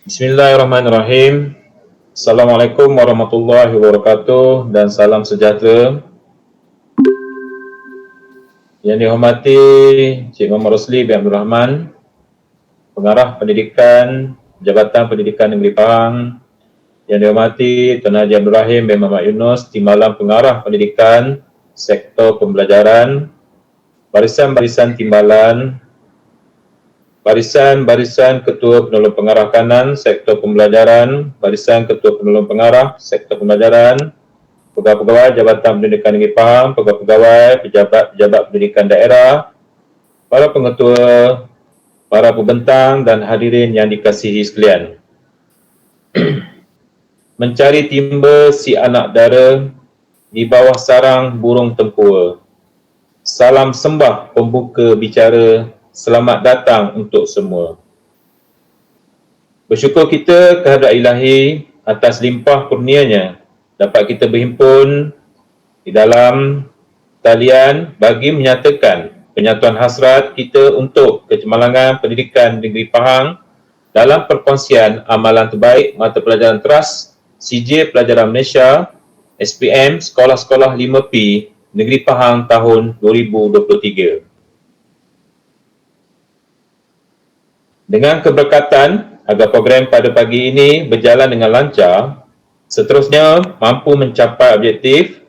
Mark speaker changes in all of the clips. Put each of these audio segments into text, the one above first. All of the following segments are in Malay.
Speaker 1: Bismillahirrahmanirrahim. Assalamualaikum warahmatullahi wabarakatuh dan salam sejahtera. Yang dihormati Cik Muhammad Rosli bin Abdul Rahman, Pengarah Pendidikan Jabatan Pendidikan Negeri Pahang. Yang dihormati Tuan Haji Abdul Rahim bin Muhammad Yunus, Timbalan Pengarah Pendidikan Sektor Pembelajaran, barisan-barisan timbalan, barisan-barisan Ketua Penolong Pengarah Kanan Sektor Pembelajaran, barisan Ketua Penolong Pengarah Sektor Pembelajaran, pegawai-pegawai Jabatan Pendidikan Negeri Pahang, pegawai-pegawai pejabat-pejabat pendidikan daerah, para pengetua, para pembentang dan hadirin yang dikasihi sekalian. Mencari timba si anak dara di bawah sarang burung tempua. Salam sembah pembuka bicara, selamat datang untuk semua. Bersyukur kita kehadrat Ilahi atas limpah kurnianya dapat kita berhimpun di dalam talian bagi menyatakan penyatuan hasrat kita untuk kecemerlangan pendidikan Negeri Pahang dalam perkongsian amalan terbaik mata pelajaran teras CJ Pelajaran Malaysia SPM Sekolah-Sekolah 5P Negeri Pahang tahun 2023. Dengan keberkatan agar program pada pagi ini berjalan dengan lancar, seterusnya mampu mencapai objektif,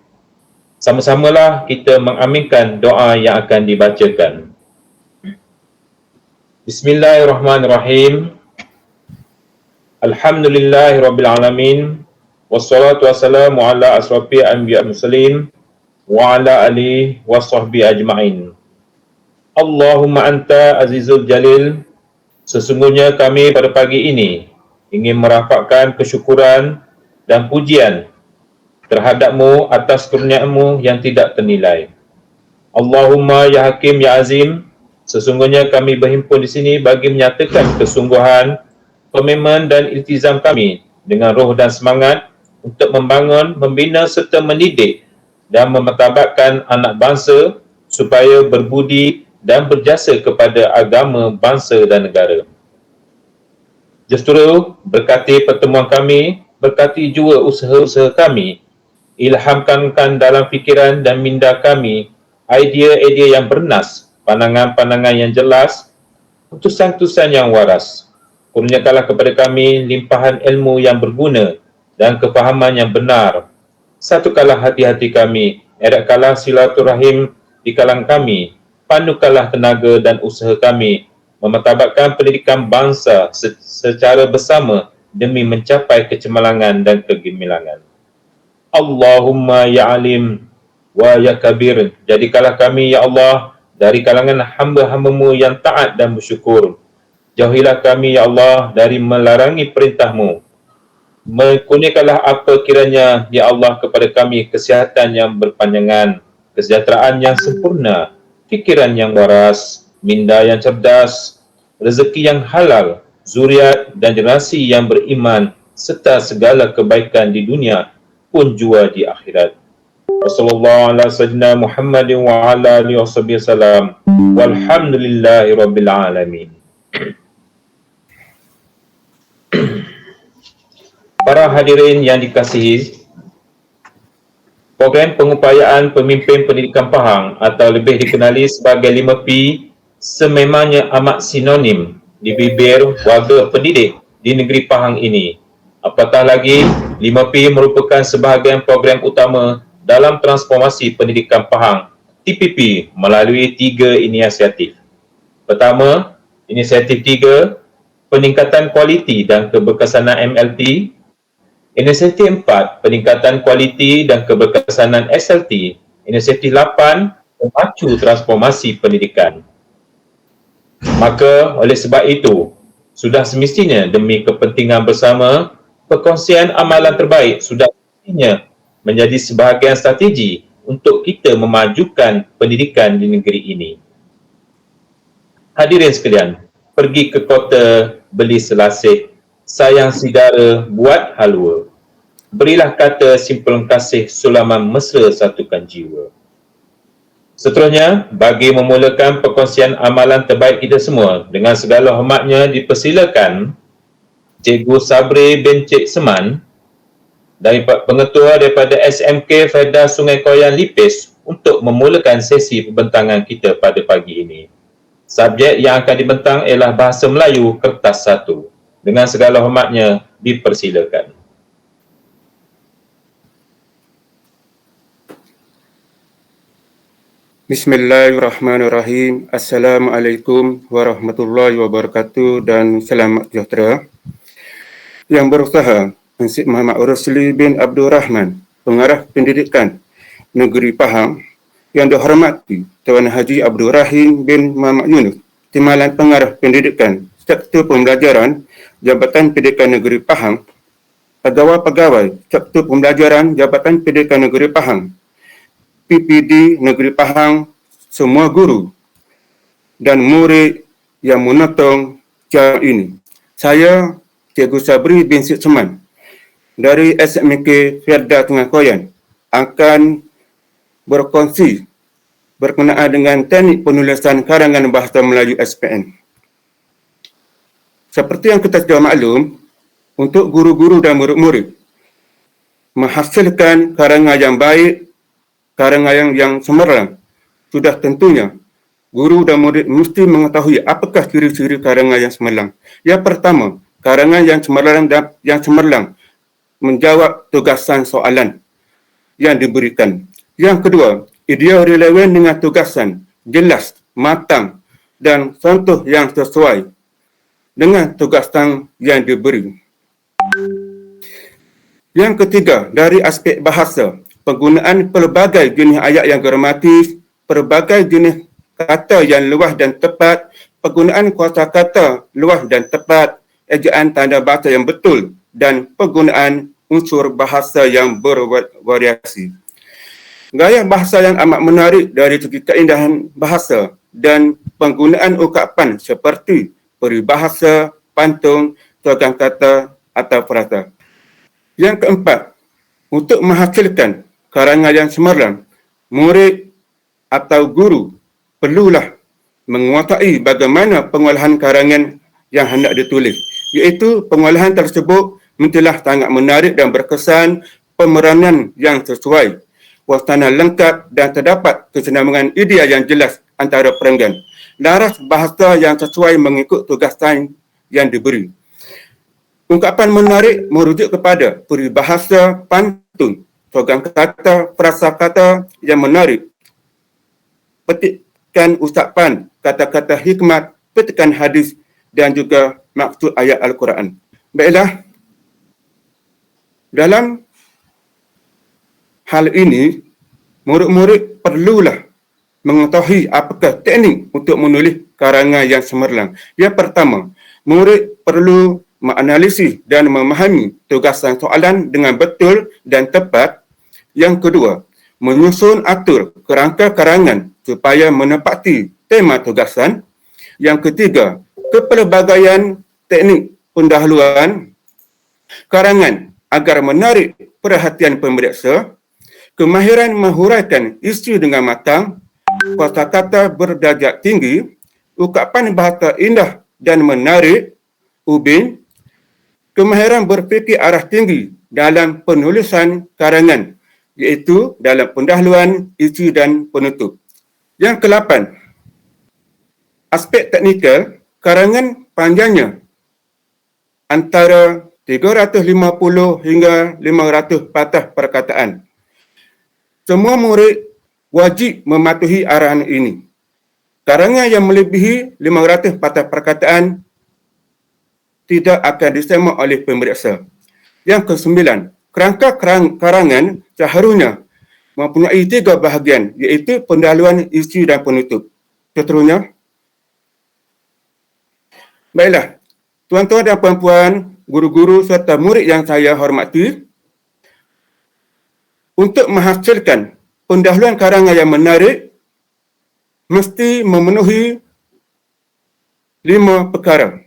Speaker 1: sama-samalah kita mengaminkan doa yang akan dibacakan. Bismillahirrahmanirrahim. Alhamdulillahirrabbilalamin. Wassalatu wassalamu ala asrafi anbiya muslim wa ala alihi wa sahbihi ajma'in. Allahumma anta azizul jalil. Sesungguhnya kami pada pagi ini ingin merafakkan kesyukuran dan pujian terhadap-Mu atas kurnia-Mu yang tidak ternilai. Allahumma ya Hakim ya Azim, sesungguhnya kami berhimpun di sini bagi menyatakan kesungguhan, komitmen dan iltizam kami dengan roh dan semangat untuk membangun, membina serta mendidik dan memartabatkan anak bangsa supaya berbudi dan berjasa kepada agama, bangsa dan negara. Justru berkati pertemuan kami, berkati juga usaha-usaha kami, ilhamkan dalam fikiran dan minda kami idea-idea yang bernas, pandangan-pandangan yang jelas, putusan-putusan yang waras. Kurniakanlah kepada kami limpahan ilmu yang berguna dan kefahaman yang benar. Satukanlah hati-hati kami, eratkanlah silaturahim di kalangan kami, pandukanlah tenaga dan usaha kami, memartabatkan pendidikan bangsa secara bersama demi mencapai kecemerlangan dan kegemilangan. Allahumma ya alim wa ya kabir, jadikanlah kami ya Allah dari kalangan hamba-hamba-Mu yang taat dan bersyukur. Jauhilah kami ya Allah dari melarangi perintah-Mu. Kurniakanlah apa kiranya ya Allah kepada kami kesihatan yang berpanjangan, kesejahteraan yang sempurna, fikiran yang waras, minda yang cerdas, rezeki yang halal, zuriat dan generasi yang beriman, serta segala kebaikan di dunia pun jua di akhirat. Wassallallahu ala sayyidina Muhammadin wa ala alihi wasallam. Walhamdulillahi rabbil alamin. Para hadirin yang dikasihi, program pengupayaan pemimpin pendidikan Pahang atau lebih dikenali sebagai 5P sememangnya amat sinonim di bibir warga pendidik di negeri Pahang ini. Apatah lagi, 5P merupakan sebahagian program utama dalam transformasi pendidikan Pahang TPP melalui 3 inisiatif. Pertama, inisiatif 3, peningkatan kualiti dan keberkesanan MLT. Inisiatif 4, peningkatan kualiti dan keberkesanan SLT. Inisiatif 8, memacu transformasi pendidikan. Maka oleh sebab itu, sudah semestinya demi kepentingan bersama, perkongsian amalan terbaik sudah semestinya menjadi sebahagian strategi untuk kita memajukan pendidikan di negeri ini. Hadirin sekalian, pergi ke kota beli selasih, sayang saudara buat halwa. Berilah kata simpulan kasih sulaman mesra satukan jiwa. Seterusnya, bagi memulakan perkongsian amalan terbaik kita semua, dengan segala hormatnya dipersilakan Cikgu Sabri bin Cik Seman, pengetua daripada SMK Fedah Sungai Koyan Lipis untuk memulakan sesi pembentangan kita pada pagi ini. Subjek yang akan dibentang ialah Bahasa Melayu Kertas 1. Dengan segala hormatnya, dipersilakan.
Speaker 2: Bismillahirrahmanirrahim. Assalamualaikum warahmatullahi wabarakatuh dan selamat sejahtera. Yang berusaha Encik Muhammad Rusli bin Abdul Rahman, Pengarah Pendidikan Negeri Pahang, yang dihormati Tuan Haji Abdul Rahim bin Muhammad Yunus, Timbalan Pengarah Pendidikan Sektor Pembelajaran Jabatan Pendidikan Negeri Pahang, pegawai-pegawai Sektor Pembelajaran Jabatan Pendidikan Negeri Pahang, PPD Negeri Pahang, semua guru dan murid yang menonton jam ini. Saya, Cikgu Sabri bin Cik Seman dari SMK Fedah Sungai Koyan akan berkongsi berkenaan dengan teknik penulisan karangan bahasa Melayu SPN. Seperti yang kita sudah maklum, untuk guru-guru dan murid-murid menghasilkan karangan yang baik, karangan yang cemerlang, sudah tentunya guru dan murid mesti mengetahui apakah ciri-ciri karangan yang cemerlang. Yang pertama, karangan yang cemerlang menjawab tugasan soalan yang diberikan. Yang kedua, ia relevan dengan tugasan, jelas, matang dan contoh yang sesuai dengan tugasan yang diberi. Yang ketiga, dari aspek bahasa, penggunaan pelbagai jenis ayat yang gramatis, pelbagai jenis kata yang luas dan tepat, penggunaan kosakata luas dan tepat, ejaan tanda bahasa yang betul, dan penggunaan unsur bahasa yang bervariasi. Gaya bahasa yang amat menarik dari segi keindahan bahasa dan penggunaan ungkapan seperti peribahasa, pantun, tuagan kata atau frasa. Yang keempat, untuk menghasilkan karangan yang cemerlang, murid atau guru perlulah menguasai bagaimana pengolahan karangan yang hendak ditulis, iaitu pengolahan tersebut mestilah sangat menarik dan berkesan, pemeranan yang sesuai, wasana lengkap dan terdapat kesenambungan idea yang jelas antara perenggan, laras bahasa yang sesuai mengikut tugasan yang diberi. Ungkapan menarik merujuk kepada peribahasa, pantun, tuagan kata, frasa kata yang menarik, petikan ucapan, kata-kata hikmat, petikan hadis dan juga maksud ayat Al-Quran. Baiklah, dalam hal ini, murid-murid perlulah mengetahui apakah teknik untuk menulis karangan yang cemerlang. Yang pertama, murid perlu menganalisis dan memahami tugasan soalan dengan betul dan tepat. Yang kedua, menyusun atur kerangka karangan supaya menepati tema tugasan. Yang ketiga, kepelbagaian teknik pendahuluan karangan agar menarik perhatian pemeriksa, kemahiran menghuraikan isu dengan matang, kosakata berdarjat tinggi, ungkapan bahasa indah dan menarik, ubin, kemahiran berfikir arah tinggi dalam penulisan karangan, iaitu dalam pendahuluan, isi dan penutup. Yang ke-8, aspek teknikal, karangan panjangnya antara 350 hingga 500 patah perkataan. Semua murid wajib mematuhi arahan ini. Karangan yang melebihi 500 patah perkataan tidak akan disemak oleh pemeriksa. Yang ke-9, kerangka karangan seharusnya mempunyai 3 bahagian, iaitu pendahuluan, isi dan penutup. Seterusnya, baiklah, tuan-tuan dan puan-puan, guru-guru serta murid yang saya hormati, untuk menghasilkan pendahuluan karangan yang menarik, mesti memenuhi 5 perkara.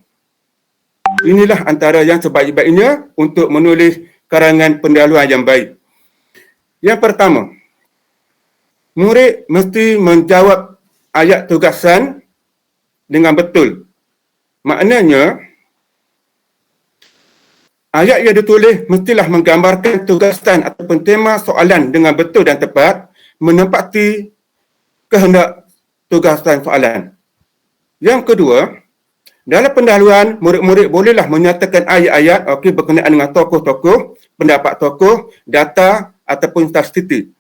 Speaker 2: Inilah antara yang sebaik-baiknya untuk menulis karangan pendahuluan yang baik. Yang pertama, murid mesti menjawab ayat tugasan dengan betul. Maknanya, ayat yang ditulis mestilah menggambarkan tugasan ataupun tema soalan dengan betul dan tepat, menempati kehendak tugasan soalan. Yang kedua, dalam pendahuluan, murid-murid bolehlah menyatakan ayat-ayat berkenaan dengan tokoh-tokoh, pendapat tokoh, data ataupun statistik.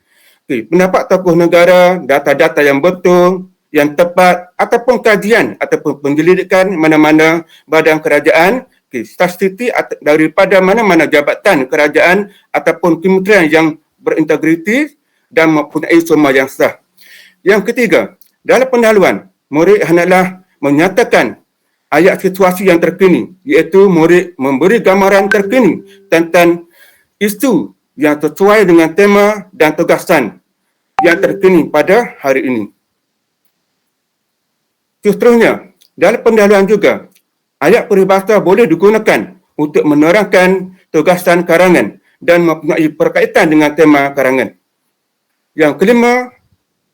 Speaker 2: Pendapat tokoh negara, data-data yang betul, yang tepat, ataupun kajian ataupun penyelidikan mana-mana badan kerajaan, statistik daripada mana-mana jabatan kerajaan ataupun kementerian yang berintegriti dan mempunyai sumber yang sah. Yang ketiga, dalam pendahuluan, murid hendaklah menyatakan ayat situasi yang terkini, iaitu murid memberi gambaran terkini tentang isu yang sesuai dengan tema dan tugasan yang terkini pada hari ini. Seterusnya, dalam pendahuluan juga, ayat peribahasa boleh digunakan untuk menerangkan tugasan karangan dan mempunyai berkaitan dengan tema karangan. Yang kelima,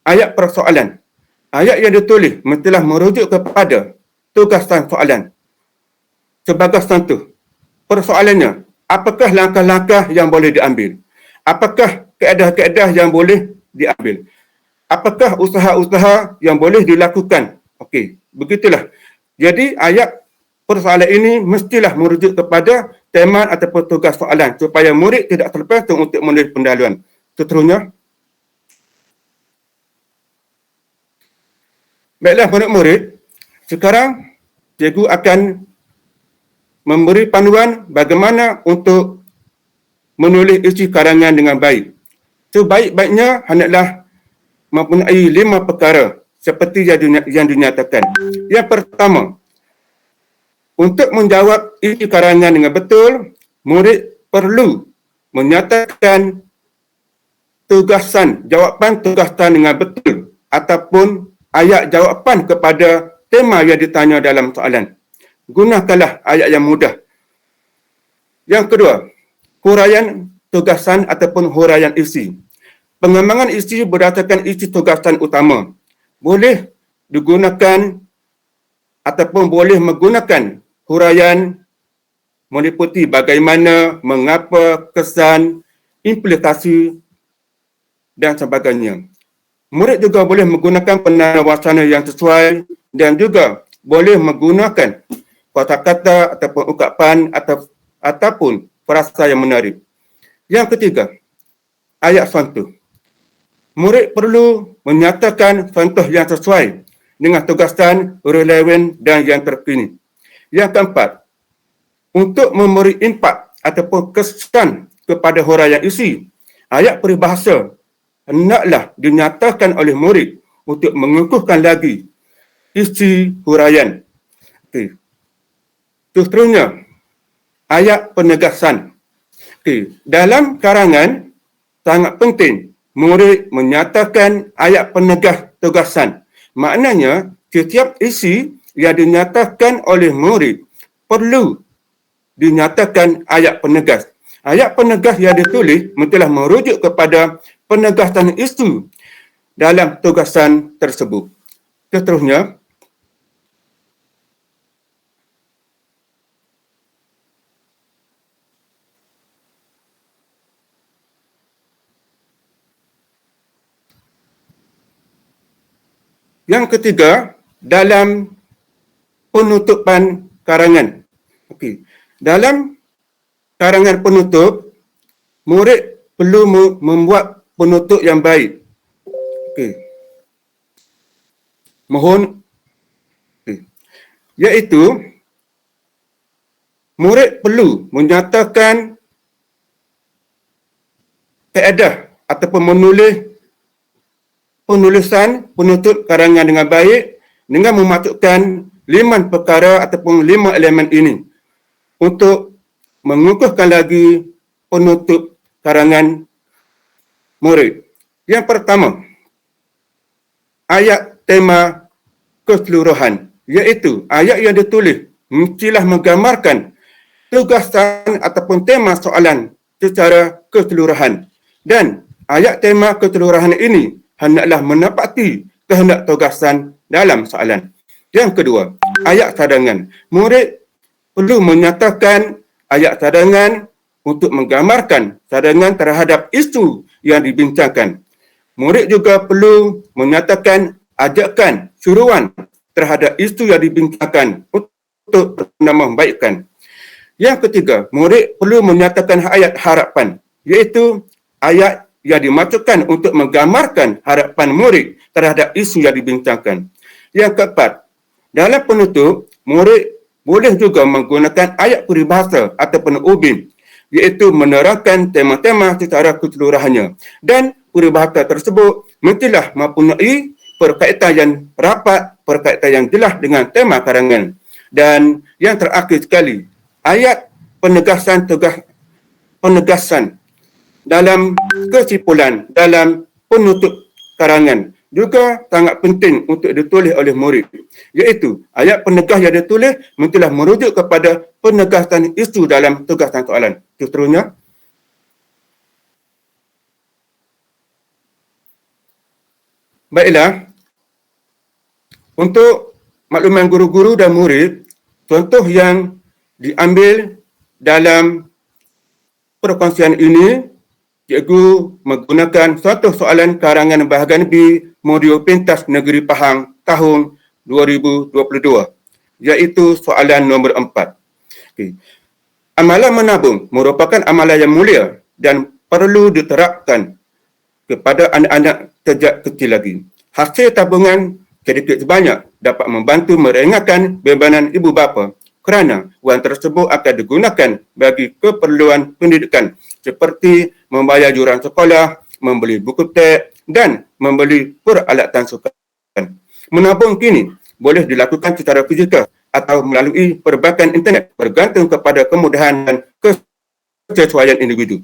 Speaker 2: ayat persoalan. Ayat yang ditulis mestilah merujuk kepada tugasan soalan. Sebagai contoh, persoalannya, apakah langkah-langkah yang boleh diambil? Apakah kaedah-kaedah yang boleh diambil? Apakah usaha-usaha yang boleh dilakukan? Okey, begitulah. Jadi ayat persoalan ini mestilah merujuk kepada tema ataupun tugas soalan supaya murid tidak terpesong untuk menulis pendahuluan. Seterusnya, baiklah murid-murid, sekarang cikgu akan memberi panduan bagaimana untuk menulis isi karangan dengan baik. Sebaik-baiknya hendaklah mempunyai 5 perkara seperti yang dinyatakan. Yang pertama, untuk menjawab isi karangan dengan betul, murid perlu menyatakan jawapan tugasan dengan betul ataupun ayat jawapan kepada tema yang ditanya dalam soalan. Gunakanlah ayat yang mudah. Yang kedua, huraian tugasan ataupun huraian isi. Pengembangan isi berdasarkan isi tugasan utama. Boleh digunakan ataupun boleh menggunakan huraian meliputi bagaimana, mengapa, kesan, implikasi dan sebagainya. Murid juga boleh menggunakan penawasana yang sesuai dan juga boleh menggunakan kata-kata ataupun ungkapan ataupun frasa yang menarik. Yang ketiga, ayat contoh. Murid perlu menyatakan contoh yang sesuai dengan tugasan, relevan dan yang terkini. Yang keempat, untuk memberi impak ataupun kesan kepada huraian isi, ayat peribahasa hendaklah dinyatakan oleh murid untuk mengukuhkan lagi isi huraian. Okey. Seterusnya, ayat penegasan. Okey. Dalam karangan, sangat penting murid menyatakan ayat penegas tugasan. Maknanya, setiap isi yang dinyatakan oleh murid perlu dinyatakan ayat penegas. Ayat penegas yang ditulis mestilah merujuk kepada penegasan isu dalam tugasan tersebut. Seterusnya, yang ketiga, dalam penutupan karangan. Okey. Dalam karangan penutup, murid perlu membuat penutup yang baik. Okey. Mohon iaitu murid perlu menyatakan kaedah ataupun penulisan penutup karangan dengan baik dengan memasukkan 5 perkara ataupun 5 elemen ini untuk mengukuhkan lagi penutup karangan murid. Yang pertama, ayat tema keseluruhan, iaitu ayat yang ditulis mestilah menggambarkan tugasan ataupun tema soalan secara keseluruhan. Dan ayat tema keseluruhan ini hendaklah menepati kehendak tugasan dalam soalan. Yang kedua, ayat cadangan. Murid perlu menyatakan ayat cadangan untuk menggambarkan cadangan terhadap isu yang dibincangkan. Murid juga perlu menyatakan ajakan, suruhan terhadap isu yang dibincangkan untuk membaikkan. Yang ketiga, murid perlu menyatakan ayat harapan, iaitu ayat yang dimaksudkan untuk menggambarkan harapan murid terhadap isu yang dibincangkan. Yang keempat, dalam penutup, murid boleh juga menggunakan ayat peribahasa ataupun ubin, iaitu menerangkan tema-tema secara keseluruhannya. Dan peribahasa tersebut mestilah mempunyai perkaitan yang rapat, perkaitan yang jelas dengan tema karangan. Dan yang terakhir sekali, ayat penegasan dalam kesimpulan, dalam penutup karangan juga sangat penting untuk ditulis oleh murid, iaitu ayat penegas yang ditulis mestilah merujuk kepada penegasan isu dalam tugasan soalan. Seterusnya, baiklah, untuk makluman guru-guru dan murid, contoh yang diambil dalam perkongsian ini, cikgu menggunakan suatu soalan karangan bahagian B modul pentas negeri Pahang tahun 2022, iaitu soalan nombor 4. Okay. Amalan menabung merupakan amalan yang mulia dan perlu diterapkan kepada anak-anak sejak kecil lagi. Hasil tabungan sedikit sebanyak dapat membantu meringankan bebanan ibu bapa kerana wang tersebut akan digunakan bagi keperluan pendidikan seperti membayar yuran sekolah, membeli buku teks dan membeli peralatan sukan. Menabung kini boleh dilakukan secara fizikal atau melalui perbankan internet bergantung kepada kemudahan dan kesesuaian individu.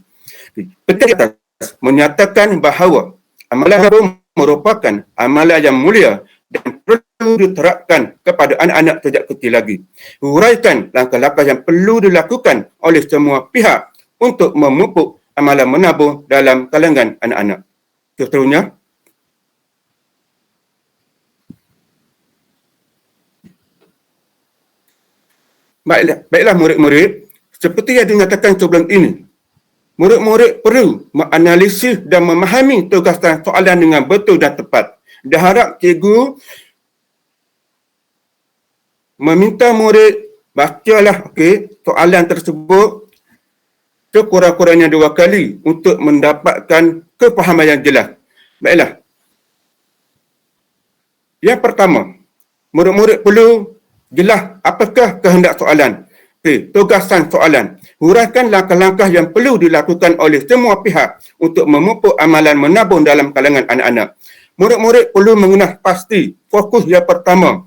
Speaker 2: Peti atas menyatakan bahawa amalan menabung merupakan amalan yang mulia dan perlu diterapkan kepada anak-anak sejak kecil lagi. Huraikan langkah-langkah yang perlu dilakukan oleh semua pihak untuk memupuk amalan menabung dalam kalangan anak-anak. Seterusnya, baiklah murid-murid, seperti yang dinyatakan sebelum ini, murid-murid perlu menganalisis dan memahami tugasan soalan dengan betul dan tepat. Diharap cikgu meminta murid bacalah soalan tersebut sekurang-kurangnya 2 kali untuk mendapatkan kefahaman yang jelas. Baiklah. Yang pertama, murid-murid perlu jelas apakah kehendak soalan. Tugasan soalan. Huraikan langkah-langkah yang perlu dilakukan oleh semua pihak untuk memupuk amalan menabung dalam kalangan anak-anak. Murid-murid perlu mengenal pasti fokus yang pertama.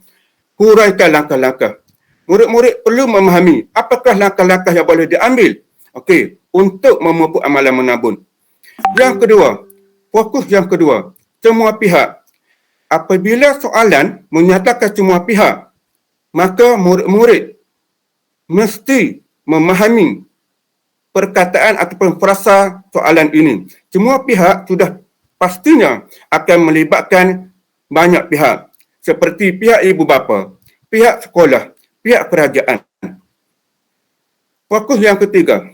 Speaker 2: Huraikan langkah-langkah. Murid-murid perlu memahami apakah langkah-langkah yang boleh diambil untuk memupuk amalan menabung. Yang kedua, fokus yang kedua, semua pihak. Apabila soalan menyatakan semua pihak, maka murid-murid mesti memahami perkataan ataupun frasa soalan ini. Semua pihak sudah pastinya akan melibatkan banyak pihak, seperti pihak ibu bapa, pihak sekolah, pihak kerajaan. Fokus yang ketiga,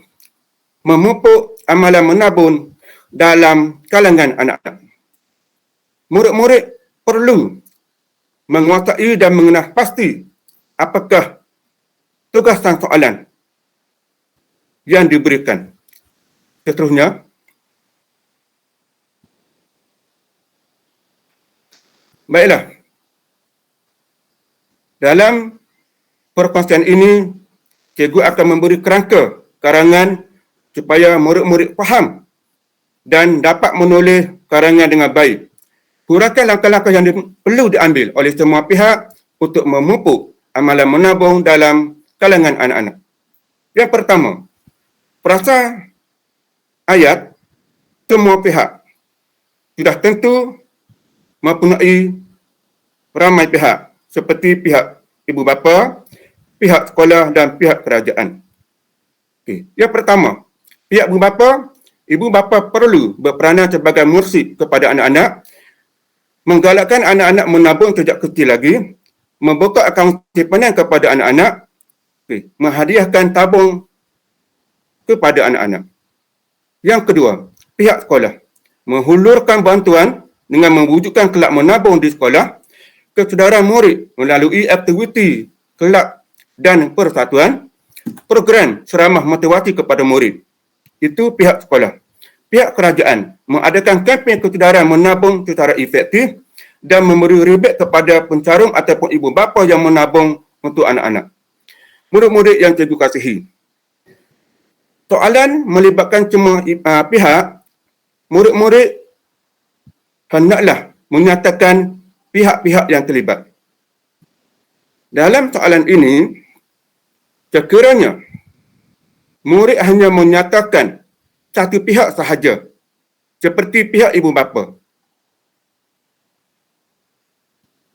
Speaker 2: memupuk amalan menabung dalam kalangan anak-anak. Murid-murid perlu menguasai dan mengenal pasti apakah tugasan soalan yang diberikan. Seterusnya, baiklah. Dalam perkongsian ini, cikgu akan memberi kerangka karangan supaya murid-murid faham dan dapat menulis karangan dengan baik. Huraikan langkah-langkah yang perlu diambil oleh semua pihak untuk memupuk amalan menabung dalam kalangan anak-anak. Yang pertama, frasa ayat semua pihak sudah tentu mempunyai ramai pihak seperti pihak ibu bapa, pihak sekolah dan pihak kerajaan. Yang pertama, pihak ibu bapa perlu berperanan sebagai mursyid kepada anak-anak, menggalakkan anak-anak menabung sejak kecil lagi, membuka akaun simpanan kepada anak-anak, menghadiahkan tabung kepada anak-anak. Yang kedua, pihak sekolah menghulurkan bantuan dengan mewujudkan kelab menabung di sekolah, kesedaran murid melalui aktiviti kelab dan persatuan, program ceramah motivasi kepada murid. Itu pihak sekolah. Pihak kerajaan mengadakan kempen kesedaran menabung secara efektif dan memberi rebate kepada pencarung ataupun ibu bapa yang menabung untuk anak-anak. Murid-murid yang cikgu kasihi, soalan melibatkan semua pihak. Murid-murid hendaklah menyatakan pihak-pihak yang terlibat. Dalam soalan ini, sekiranya murid hanya menyatakan satu pihak sahaja, seperti pihak ibu bapa,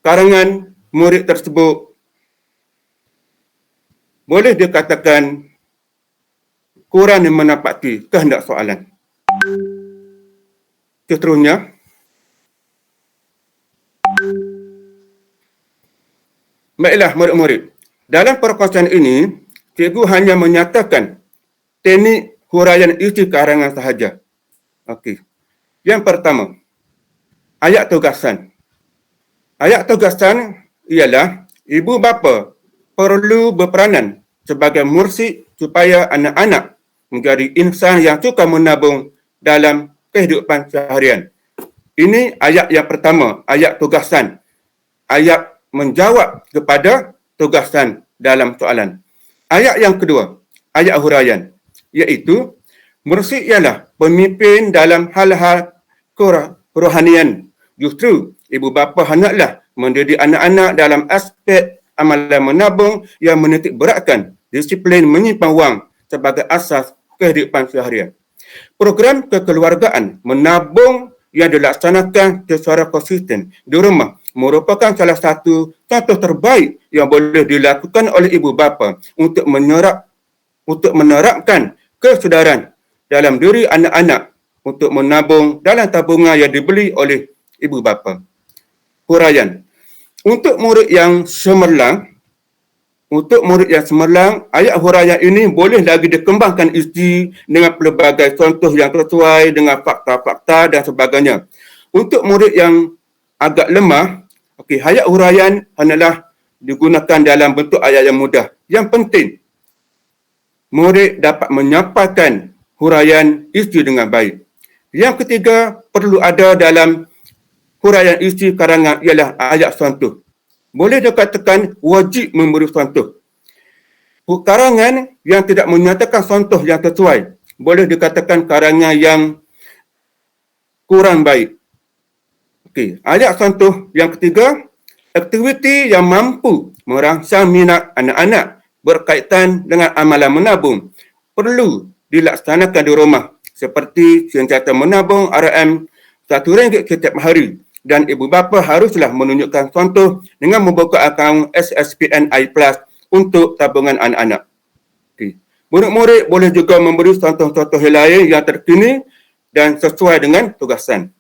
Speaker 2: karangan murid tersebut boleh dikatakan kurang menepati kehendak soalan. Seterusnya, baiklah murid-murid, dalam perkongsian ini, cikgu hanya menyatakan teknik huraian isi karangan sahaja. Okey. Yang pertama, ayat tugasan. Ayat tugasan ialah ibu bapa perlu berperanan sebagai mursyid supaya anak-anak menjadi insan yang suka menabung dalam kehidupan seharian. Ini ayat yang pertama, ayat tugasan. Ayat menjawab kepada tugasan dalam soalan. Ayat yang kedua, ayat huraian, iaitu mursyid ialah pemimpin dalam hal-hal kerohanian. Justru ibu bapa hendaklah mendidik anak-anak dalam aspek amalan menabung yang menitik beratkan disiplin menyimpan wang sebagai asas kehidupan seharian. Program kekeluargaan menabung yang dilaksanakan secara konsisten di rumah merupakan salah satu contoh terbaik yang boleh dilakukan oleh ibu bapa untuk menerapkan kesedaran dalam diri anak-anak untuk menabung dalam tabungan yang dibeli oleh ibu bapa. Huraian. Untuk murid yang cemerlang, ayat huraian ini boleh lagi dikembangkan isi dengan pelbagai contoh yang sesuai dengan fakta-fakta dan sebagainya. Untuk murid yang agak lemah, ayat huraian hendaklah digunakan dalam bentuk ayat yang mudah. Yang penting, murid dapat menyampaikan huraian isi dengan baik. Yang ketiga, perlu ada dalam huraian isi karangan ialah ayat contoh. Boleh dikatakan wajib memberi contoh. Karangan yang tidak menyatakan contoh yang sesuai, boleh dikatakan karangan yang kurang baik. Ayat contoh yang ketiga, aktiviti yang mampu merangsang minat anak-anak berkaitan dengan amalan menabung perlu dilaksanakan di rumah, seperti sentiasa menabung RM RM1 setiap hari, dan ibu bapa haruslah menunjukkan contoh dengan membuka akaun SSPNI Plus untuk tabungan anak-anak. Murid-murid boleh juga memberi contoh-contoh lain yang terkini dan sesuai dengan tugasan.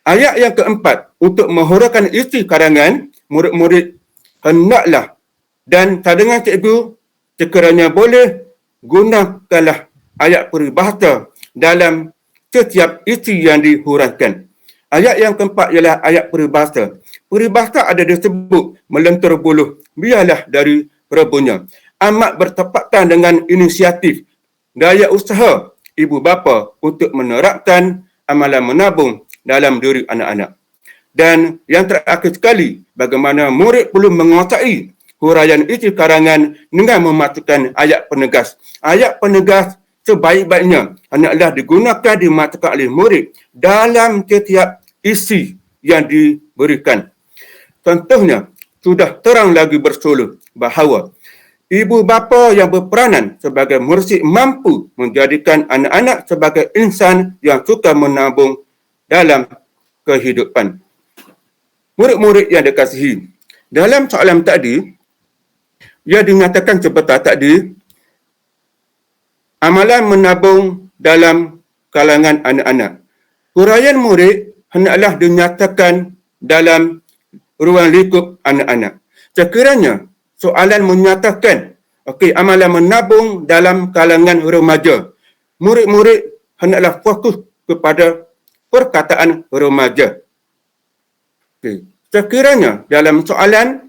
Speaker 2: Ayat yang keempat, untuk menghuraikan isi karangan, murid-murid hendaklah dan cadangan cikgu sekiranya boleh gunakanlah ayat peribahasa dalam setiap isi yang dihuraikan. Ayat yang keempat ialah ayat peribahasa. Peribahasa ada disebut melentur buluh, biarlah dari rebunya. Amat bertepatan dengan inisiatif daya usaha ibu bapa untuk menerapkan amalan menabung dalam diri anak-anak. Dan yang terakhir sekali, bagaimana murid perlu menguasai huraian isi karangan dengan memasukkan ayat penegas. Ayat penegas sebaik-baiknya hendaklah digunakan dimasukkan oleh murid dalam setiap isi yang diberikan. Contohnya, sudah terang lagi bersuluh bahawa ibu bapa yang berperanan sebagai mursyid mampu menjadikan anak-anak sebagai insan yang suka menabung dalam kehidupan. Murid-murid yang dikasihi, dalam soalan tadi, ia dinyatakan seperti tadi, amalan menabung dalam kalangan anak-anak. Huraian murid hendaklah dinyatakan dalam ruang lingkup anak-anak. Sekiranya soalan menyatakan amalan menabung dalam kalangan remaja, murid-murid hendaklah fokus kepada perkataan remaja. Okay. Sekiranya dalam soalan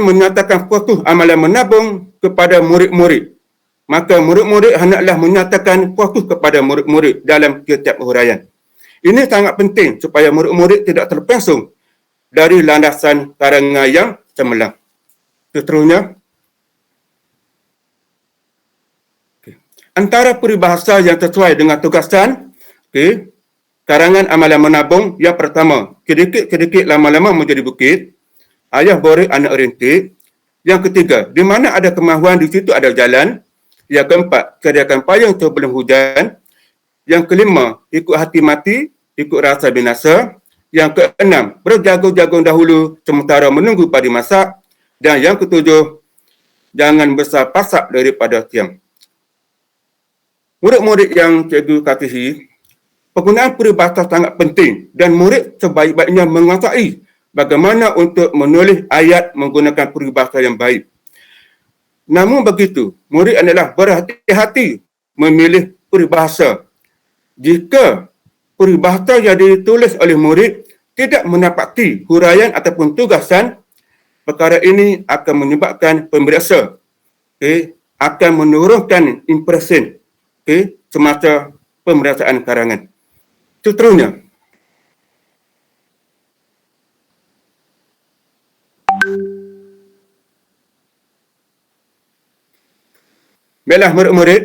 Speaker 2: menyatakan fokus amalan menabung kepada murid-murid, maka murid-murid hendaklah menyatakan fokus kepada murid-murid dalam setiap huraian. Ini sangat penting supaya murid-murid tidak terpensung dari landasan karangan yang cemerlang. Seterusnya, antara peribahasa yang sesuai dengan tugasan, karangan amalan menabung yang pertama, sedikit-sedikit lama-lama menjadi bukit, ayah borik anak rintik. Yang ketiga, di mana ada kemahuan di situ ada jalan. Yang keempat, sediakan payung sebelum hujan. Yang kelima, ikut hati mati, ikut rasa binasa. Yang keenam, berjagung-jagung dahulu sementara menunggu padi masak. Dan yang ketujuh, jangan besar pasak daripada tiang. Murid-murid yang cikgu kasihi, penggunaan peribahasa sangat penting dan murid sebaik-baiknya menguasai bagaimana untuk menulis ayat menggunakan peribahasa yang baik. Namun begitu, murid adalah berhati-hati memilih peribahasa. Jika peribahasa yang ditulis oleh murid tidak mendapati huraian ataupun tugasan, perkara ini akan menyebabkan pemeriksaan, akan menurunkan impresi semasa pemeriksaan karangan. Seterusnya, baiklah murid-murid,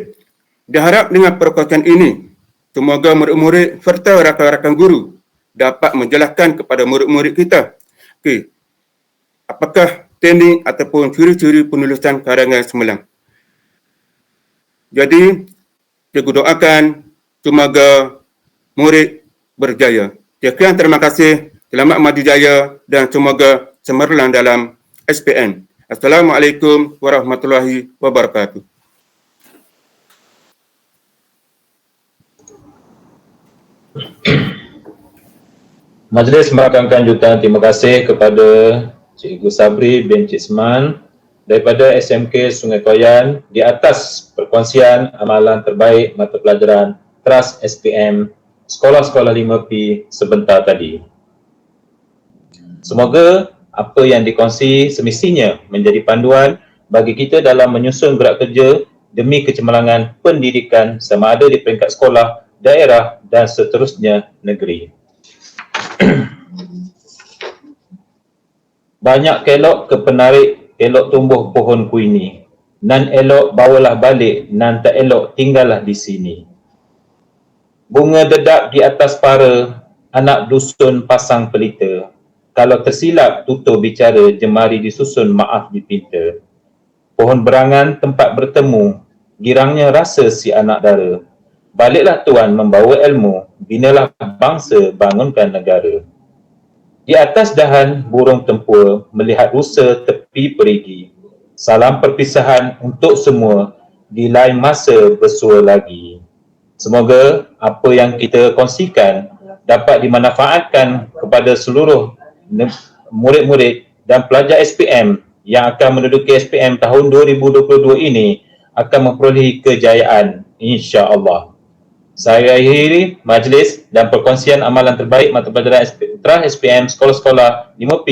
Speaker 2: diharap dengan perkongsian ini, semoga murid-murid serta rakan-rakan guru dapat menjelaskan kepada murid-murid kita apakah teknik ataupun ciri-ciri penulisan karangan cemerlang. Jadi, cikgu doakan semoga murid berjaya. Sekian, terima kasih. Selamat maju jaya dan semoga cemerlang dalam SPM. Assalamualaikum warahmatullahi wabarakatuh.
Speaker 1: Majlis merakamkan jutaan terima kasih kepada Cikgu Sabri bin Cik Seman daripada SMK Sungai Koyan di atas perkongsian amalan terbaik mata pelajaran Trust SPM Sekolah-Sekolah 5P sebentar tadi. Semoga apa yang dikongsi semestinya menjadi panduan bagi kita dalam menyusun gerak kerja demi kecemerlangan pendidikan sama ada di peringkat sekolah, daerah dan seterusnya negeri. Banyak kelok ke penarik, elok tumbuh pohon kuini. Nan elok bawalah balik, nan tak elok tinggallah di sini. Bunga dedak di atas para, anak dusun pasang pelita. Kalau tersilap tutur bicara, jemari disusun maaf dipinta. Pohon berangan tempat bertemu, girangnya rasa si anak dara. Baliklah tuan membawa ilmu, binalah bangsa, bangunkan negara. Di atas dahan burung tempur melihat rusa tepi perigi. Salam perpisahan untuk semua, di lain masa bersua lagi. Semoga apa yang kita kongsikan dapat dimanfaatkan kepada seluruh murid-murid dan pelajar SPM yang akan menduduki SPM tahun 2022 ini akan memperolehi kejayaan, insya-Allah. Saya akhiri majlis dan perkongsian amalan terbaik mata pelajaran Trust SPM Sekolah-Sekolah 5P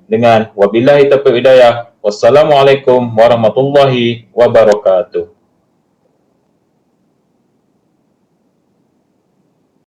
Speaker 1: dengan wabillahi taufiq hidayah. Wassalamualaikum warahmatullahi wabarakatuh.